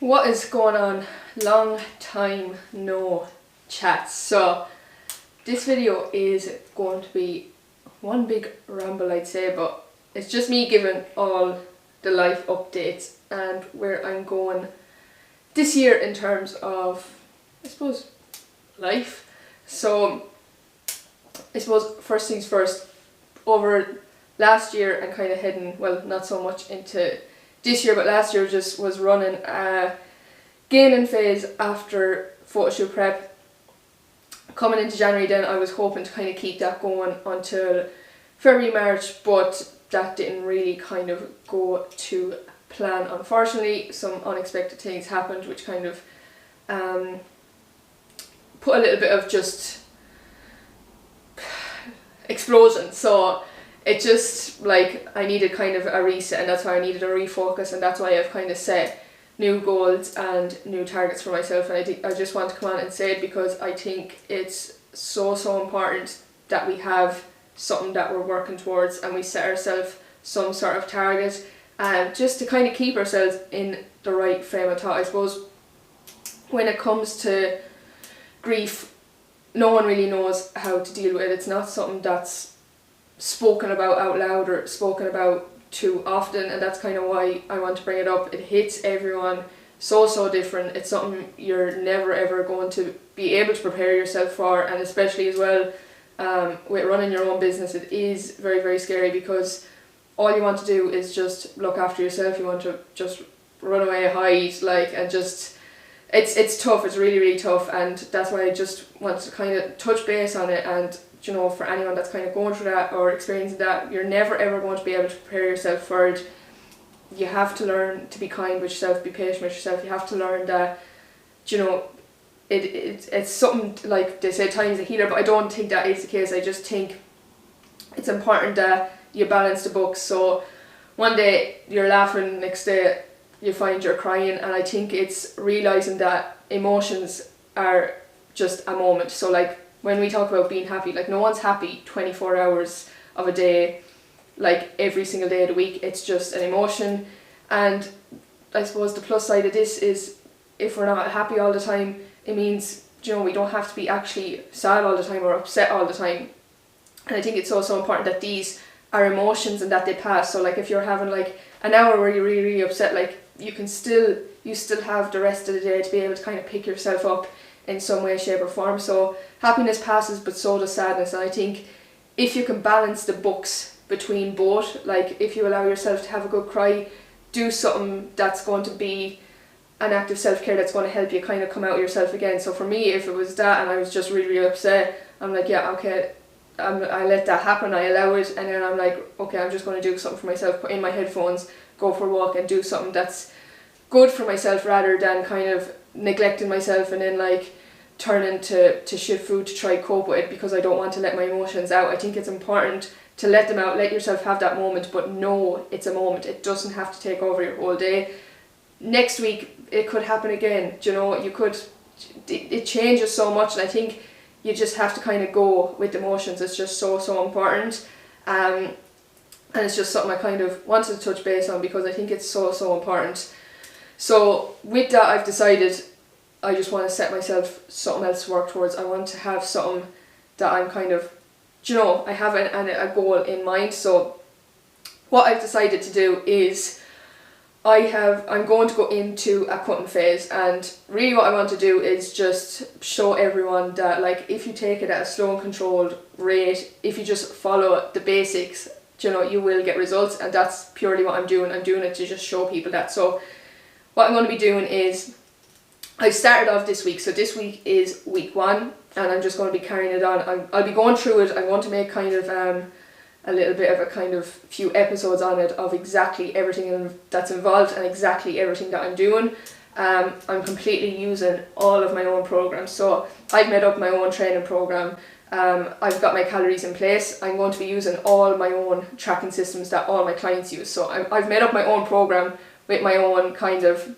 What is going on? Long time no chat. So this video is going to be one big ramble, I'd say, but it's just me giving all the life updates and where I'm going this year in terms of, I suppose, life. So I suppose first things first, over last year and kind of heading, well, not so much into this year, but last year just was running a gaining phase after photoshoot prep. Coming into January then I was hoping to kind of keep that going until February, March, but that didn't really kind of go to plan. Unfortunately, some unexpected things happened which kind of put a little bit of just explosion. So it just, like, I needed kind of a reset, and that's why I needed a refocus, and that's why I've kind of set new goals and new targets for myself. And I just want to come on and say it because I think it's so important that we have something that we're working towards and we set ourselves some sort of target, just to kind of keep ourselves in the right frame of thought. I suppose when it comes to grief, no one really knows how to deal with it. It's not something that's spoken about out loud or spoken about too often, and that's kind of why I want to bring it up. It hits everyone so different. It's something you're never ever going to be able to prepare yourself for, and especially as well with running your own business, it is very scary because all you want to do is just look after yourself. You want to just run away, hide, like, and just it's tough. It's really tough, and that's why I just want to kind of touch base on it. And you know, for anyone that's kind of going through that or experiencing that, you're never ever going to be able to prepare yourself for it. You have to learn to be kind with yourself, be patient with yourself. You have to learn that, you know, it's something, like they say, time is a healer, but I don't think that is the case. I just think it's important that you balance the books. So one day you're laughing, next day you find you're crying, and I think it's realising that emotions are just a moment. So like, when we talk about being happy, like, no one's happy 24 hours of a day, like every single day of the week. It's just an emotion. And I suppose the plus side of this is, if we're not happy all the time, it means, you know, we don't have to be actually sad all the time or upset all the time. And I think it's also important that these are emotions and that they pass. So like, if you're having like an hour where you're really upset, like, you still have the rest of the day to be able to kind of pick yourself up in some way, shape or form. So happiness passes, but so does sadness. And I think if you can balance the books between both, like if you allow yourself to have a good cry, do something that's going to be an act of self-care that's going to help you kind of come out of yourself again. So for me, if it was that and I was just really upset, I'm like, yeah, okay, I let that happen, I allow it, and then I'm like, okay, I'm just going to do something for myself, put in my headphones, go for a walk and do something that's good for myself, rather than kind of neglecting myself and then like turning to shit food to try cope with it because I don't want to let my emotions out. I think it's important to let them out, let yourself have that moment, but know it's a moment. It doesn't have to take over your whole day. Next week it could happen again, you know, it changes so much, and I think you just have to kind of go with emotions. It's just so important, and it's just something I kind of wanted to touch base on because I think it's so important. So with that, I've decided I just want to set myself something else to work towards. I want to have something that I'm kind of, you know, I have a goal in mind. So what I've decided to do is I'm going to go into a cutting phase, and really what I want to do is just show everyone that, like, if you take it at a slow and controlled rate, if you just follow the basics, you know, you will get results. And that's purely what I'm doing. I'm doing it to just show people that. So what I'm going to be doing is, I started off this week, so this week is week 1, and I'm just going to be carrying it on. I'll be going through it. I'm going to make kind of a little bit of a kind of few episodes on it of exactly everything that's involved and exactly everything that I'm doing. I'm completely using all of my own programs. So I've made up my own training program. I've got my calories in place. I'm going to be using all my own tracking systems that all my clients use. So I've made up my own program with my own kind of,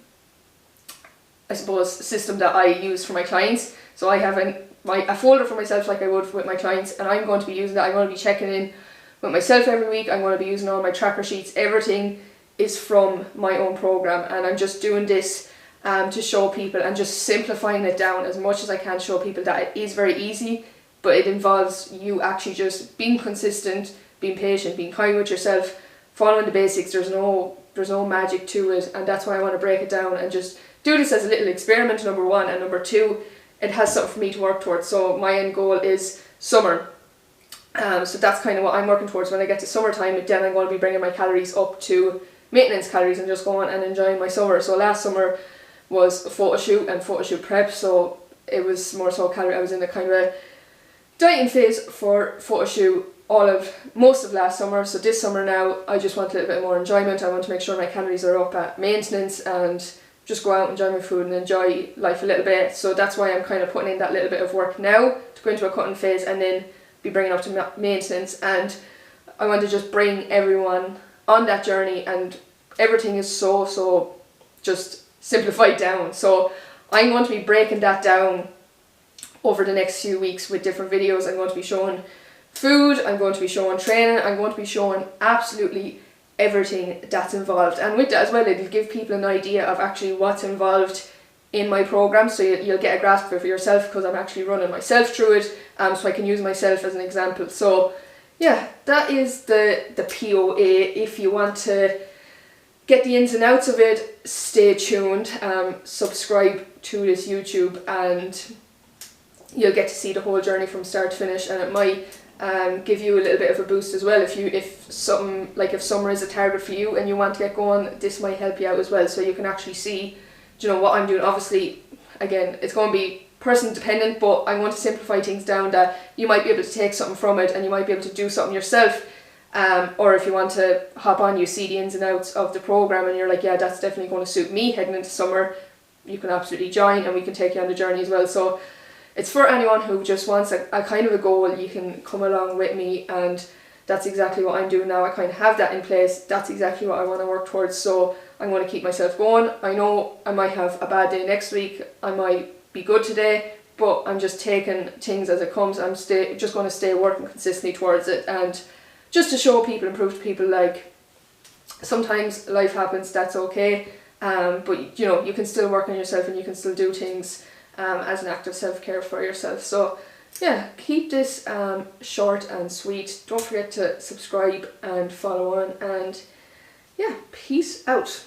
I suppose, system that I use for my clients. So I have a folder for myself like I would with my clients, and I'm going to be using that. I'm going to be checking in with myself every week. I'm going to be using all my tracker sheets. Everything is from my own program, and I'm just doing this to show people, and just simplifying it down as much as I can, show people that it is very easy, but it involves you actually just being consistent, being patient, being kind with yourself, following the basics. There's no magic to it, and that's why I want to break it down and just do this as a little experiment, number one, and number two, it has something for me to work towards. So my end goal is summer. So that's kind of what I'm working towards. When I get to summertime, then I'm going to be bringing my calories up to maintenance calories and just going and enjoying my summer. So last summer was a photo shoot and photo shoot prep, so it was more so calorie. I was in a kind of a dieting phase for photo shoot most of last summer. So this summer now, I just want a little bit more enjoyment. I want to make sure my calories are up at maintenance and just go out, enjoy my food and enjoy life a little bit. So that's why I'm kind of putting in that little bit of work now to go into a cutting phase and then be bringing up to maintenance. And I want to just bring everyone on that journey, and everything is so just simplified down. So I'm going to be breaking that down over the next few weeks with different videos. I'm going to be showing food, I'm going to be showing training, I'm going to be showing absolutely everything that's involved. And with that as well, it'll give people an idea of actually what's involved in my program, so you'll get a grasp of it for yourself, because I'm actually running myself through it, so I can use myself as an example. So yeah, that is the POA. If you want to get the ins and outs of it, stay tuned, subscribe to this YouTube, and you'll get to see the whole journey from start to finish, and it might give you a little bit of a boost as well. If summer is a target for you and you want to get going, this might help you out as well, so you can actually see, what I'm doing. Obviously, again, it's going to be person dependent, but I want to simplify things down that you might be able to take something from it and you might be able to do something yourself. Or if you want to hop on, you see the ins and outs of the program and you're like, yeah, that's definitely going to suit me heading into summer, you can absolutely join and we can take you on the journey as well. So it's for anyone who just wants a kind of a goal. You can come along with me, and that's exactly what I'm doing now. I kind of have that in place. That's exactly what I want to work towards. So I'm going to keep myself going. I know I might have a bad day next week. I might be good today, but I'm just taking things as it comes. I'm just going to stay working consistently towards it, and just to show people and prove to people, like, sometimes life happens, that's okay. But you can still work on yourself and you can still do things as an act of self-care for yourself. So yeah, keep this short and sweet. Don't forget to subscribe and follow on, and yeah, peace out.